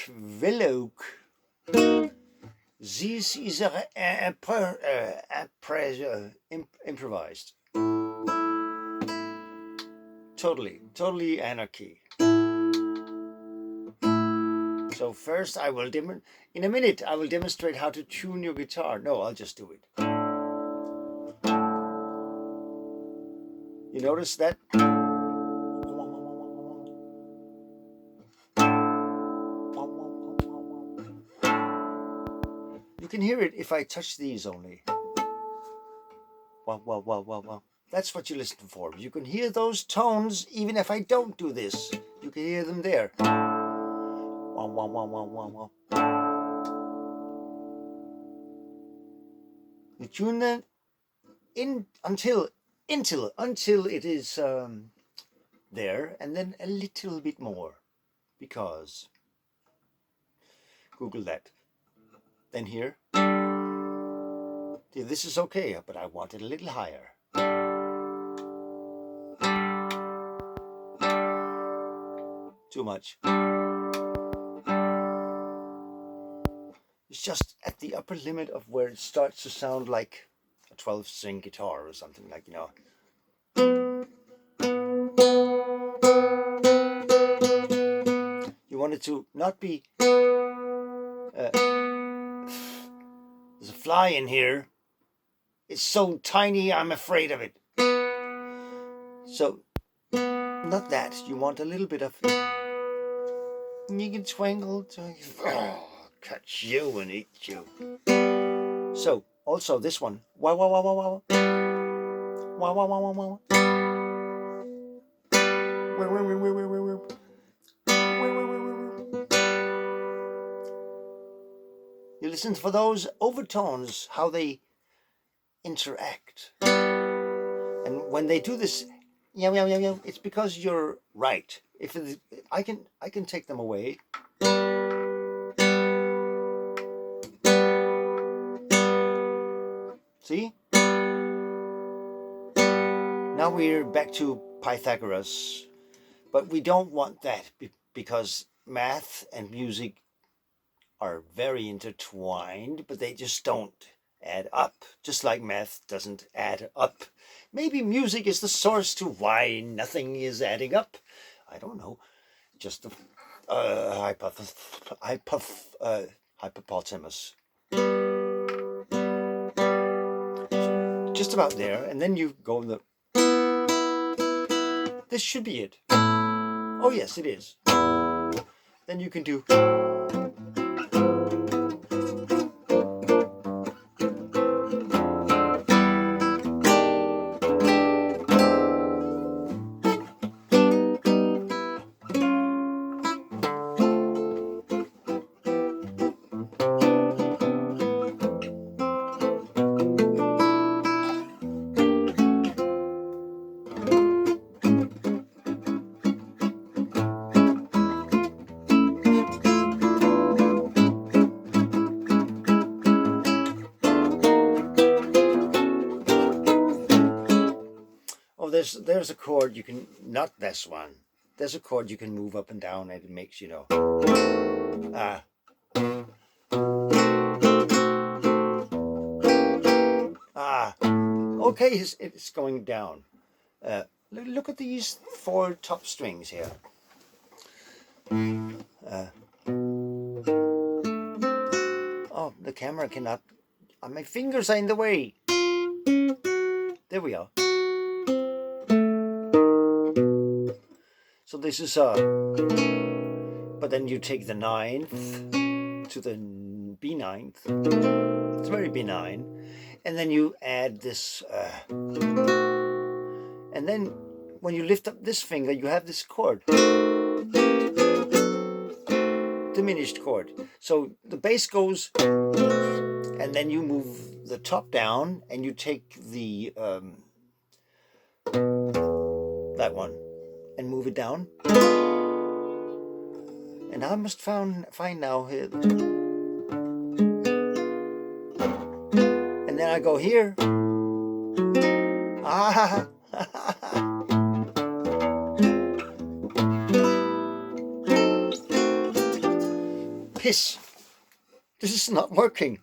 Velok. This is improvised. Totally anarchy. So first I will in a minute I will demonstrate how to tune your guitar. No, I'll just do it. You notice that? You can hear it if I touch these only. Wow. That's what you listen for. You can hear those tones even if I don't do this. You can hear them there. Wow. You tune them in until it is there, and then a little bit more, because Google that. Then here. This is okay, but I want it a little higher. Too much. It's just at the upper limit of where it starts to sound like a 12-string guitar or something, like, you know. You want it to not be... there's a fly in here. It's so tiny, I'm afraid of it. So, not that. You want a little bit of... You can twinkle. Catch you and eat you. So, also this one. Wow. Wow. You listen for those overtones, how they interact. And when they do this, it's because you're right. If I can take them away. See? Now we're back to Pythagoras, but we don't want that because math and music are very intertwined, but they just don't add up, just like math doesn't add up. Maybe music is the source to why nothing is adding up. I don't know. Just a hypothesis. Just about there, and then you go in the... This should be it. Oh yes, it is. Then you can do... There's a chord you can, not this one. There's a chord you can move up and down, and it makes, you know. Okay, it's going down. Look at these 4 top strings here. Oh, the camera cannot. My fingers are in the way. There we are. So this is but then you take the 9th to the B9th. It's very benign. And then you add this, and then when you lift up this finger, you have this chord. Diminished chord. So the bass goes, and then you move the top down, and you take the, that one, and move it down. And I must find now here. And then I go here. piss. This is not working.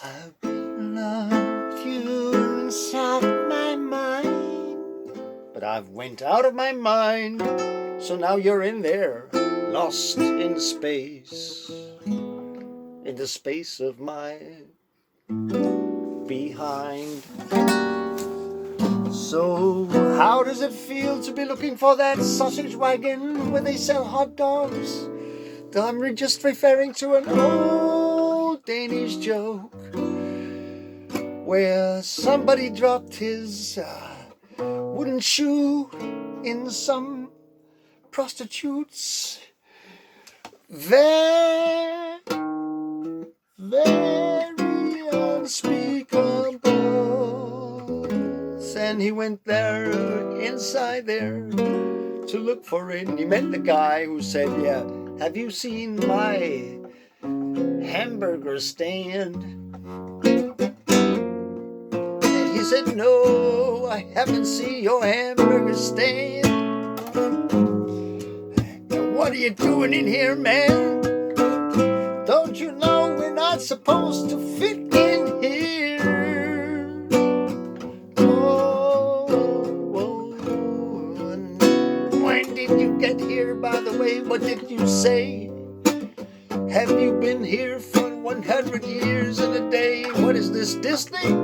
I've been loved you inside my mind, but I've went out of my mind, so now you're in there, lost in space, in the space of my behind. So how does it feel to be looking for that sausage wagon where they sell hot dogs? I'm just referring to an old Danish joke where somebody dropped his wooden shoe in some prostitute's very unspeakable. And he went there, inside there, to look for it. And he met the guy who said, yeah, have you seen my hamburger stand? And he said, no, I haven't seen your hamburger stand. And what are you doing in here, man? Don't you know we're not supposed to fit in here? Oh, when did you get here, by the way? What did you say? Have you been here for 100 years and a day? What is this, Disney?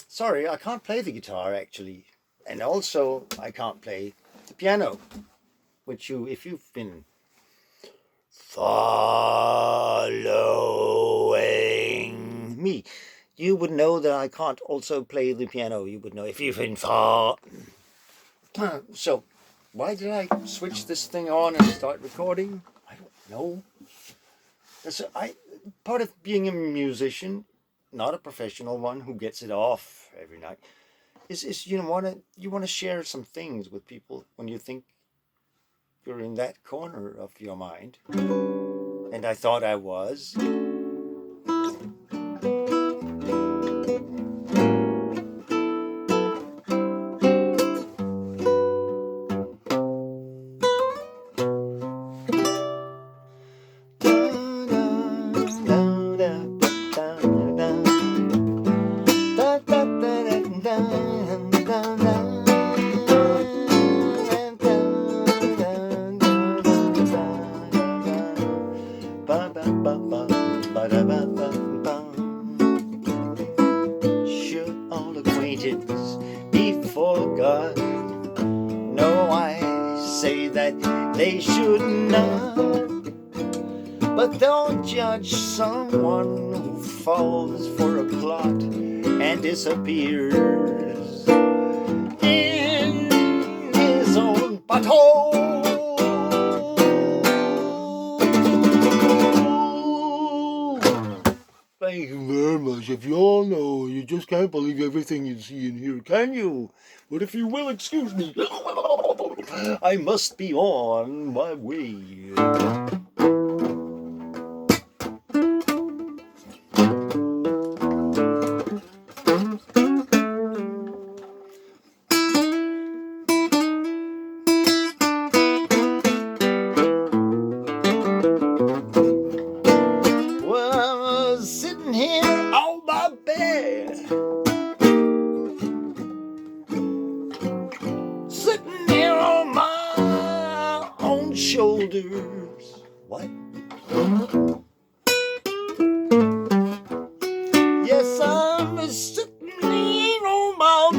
Sorry, I can't play the guitar actually, and also I can't play the piano, which if you've been following me, you would know that I can't also play the piano. You would know if you've been So, why did I switch this thing on and start recording? I don't know. Part of being a musician, not a professional one who gets it off every night, is you want to share some things with people when you think you're in that corner of your mind. And I thought I was. Should all acquaintance be forgot? No, I say that they should not. But don't judge someone who falls for a plot and disappears in his own butthole. Thank you very much. If you all know, you just can't believe everything you see and hear, can you? But if you will excuse me, I must be on my way. Sitting here on my bed, sitting here on my own shoulders. What? Yes, I'm sitting here on my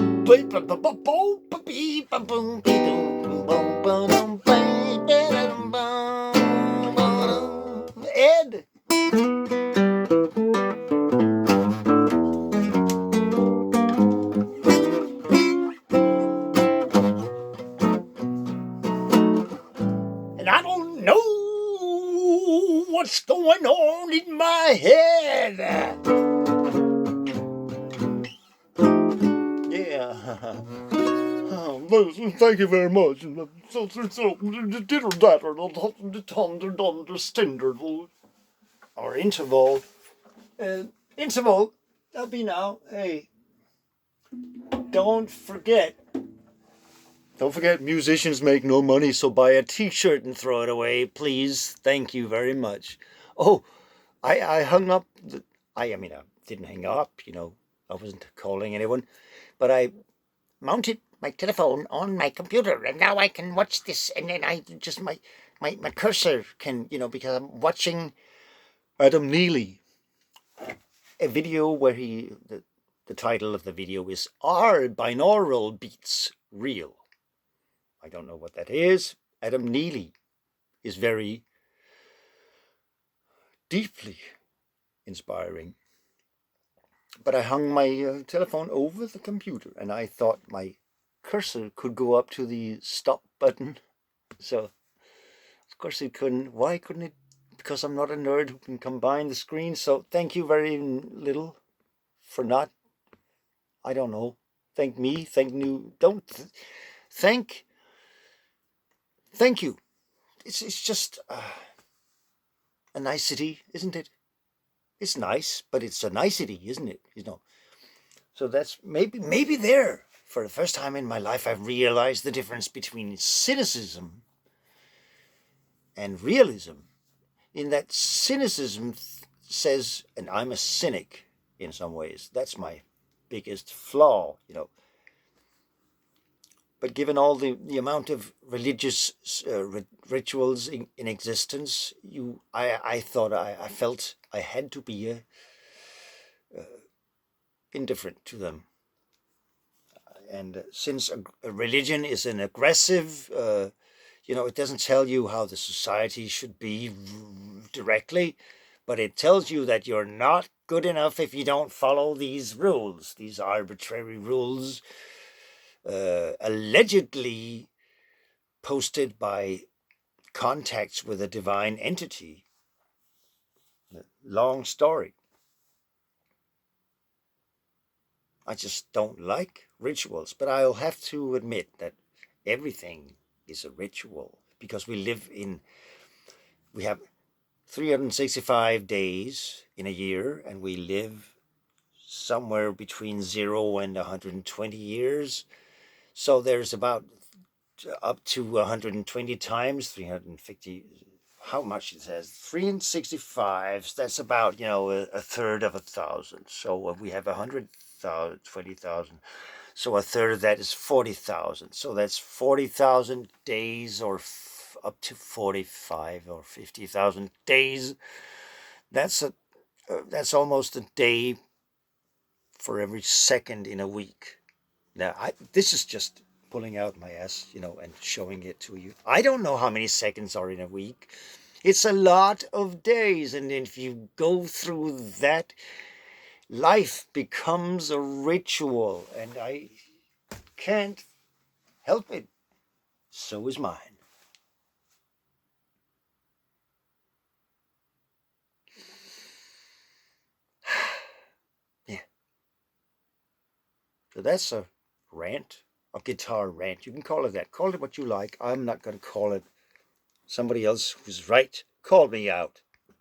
Ed. And I don't know what's going on in my head. Yeah. Thank you very much. Or interval. Interval. That'll be now. Hey, don't forget, musicians make no money, so buy a t-shirt and throw it away, please. Thank you very much. Oh, I hung up. I didn't hang up, I wasn't calling anyone, but I mounted my telephone on my computer, and now I can watch this, and then I just, my cursor can, because I'm watching Adam Neely, a video where the title of the video is Are Binaural Beats Real? I don't know what that is. Adam Neely is very deeply inspiring. But I hung my telephone over the computer, and I thought my cursor could go up to the stop button. So, of course it couldn't. Why couldn't it? Because I'm not a nerd who can combine the screens. So thank you very little for not, I don't know, thank me, thank you. Don't thank you. It's just a nicety, isn't it? It's nice, but it's a nicety, isn't it? So that's maybe there. For the first time in my life, I've realized the difference between cynicism and realism. In that cynicism says, and I'm a cynic in some ways. That's my biggest flaw, But given all the amount of religious rituals in existence, I thought I felt I had to be indifferent to them. And since a religion is an aggressive, it doesn't tell you how the society should be directly, but it tells you that you're not good enough if you don't follow these rules, these arbitrary rules, allegedly posted by contacts with a divine entity. Long story. I just don't like rituals, but I'll have to admit that everything is a ritual, because we have 365 days in a year, and we live somewhere between 0 and 120 years. So there's about up to 120 times 350. How much it says? 365. That's about, a third of 1,000. So we have 100,000, 20,000. So a third of that is 40,000. So that's 40,000 days, or up to 45 or 50,000 days. That's almost a day for every second in a week. Now, this is just pulling out my ass, and showing it to you. I don't know how many seconds are in a week. It's a lot of days, and if you go through that, life becomes a ritual, and I can't help it. So is mine. Yeah. So that's a rant, a guitar rant. You can call it that. Call it what you like. I'm not going to call it. Somebody else who's right, call me out.